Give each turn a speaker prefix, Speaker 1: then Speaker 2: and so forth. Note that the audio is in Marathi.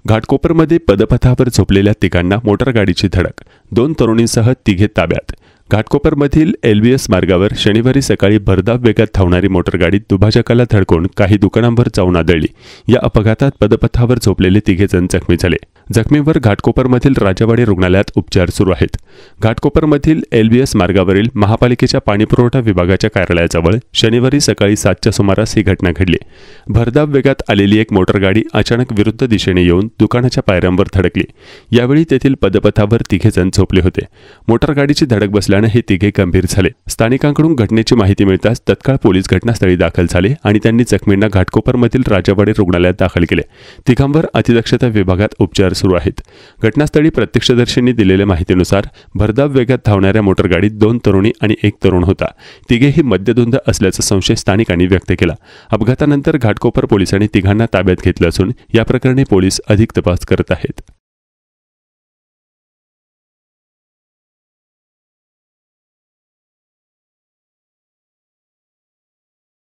Speaker 1: घाटकोपरमध्ये पदपथावर झोपलेल्या तिघांना मोटारगाडीची धडक, 2 तरुणींसह तिघे ताब्यात। घाटकोपरमधील एलबीएस मार्गावर शनिवारी सकाळी भरधाव वेगात धावणारी मोटारगाडी दुभाजकाला धडकून काही दुकानांवर जाऊन आदळली। या अपघातात पदपथावर झोपलेले तिघे जण जखमी झाले। जखमींवर घाटकोपरमधील राजावाडी रुग्णालयात उपचार सुरू आहेत। घाटकोपरमधील एलबीएस मार्गावरील महापालिकेच्या पाणीपुरवठा विभागाच्या कार्यालयाजवळ शनिवारी सकाळी 7च्या सुमारास ही घटना घडली। भरधाव वेगात आलेली एक मोटारगाडी अचानक विरुद्ध दिशेने येऊन दुकानाच्या पायऱ्यांवर धडकली। यावेळी तेथील पदपथावर तिघे जण झोपले होते। मोटारगाडीची धडक बसल्याने हे तिघे गंभीर झाले। स्थानिकांकडून घटनेची माहिती मिळताच तत्काळ पोलीस घटनास्थळी दाखल झाले आणि त्यांनी जखमींना घाटकोपरमधील राजावाडी रुग्णालयात दाखल केले। तिघांवर अतिदक्षता विभागात उपचार सुरू आहेत। घटनास्थळी प्रत्यक्षदर्शींनी दिलेल्या माहितीनुसार भरधाव वेगात धावणाऱ्या मोटारगाडीत 2 तरुणी आणि 1 तरुण होता। तिघेही मद्यधुंद असल्याचा संशय स्थानिकांनी व्यक्त केला। अपघातानंतर घाटकोपर पोलिसांनी तिघांना ताब्यात घेतलं असून या प्रकरणी पोलीस अधिक तपास करत आहेत।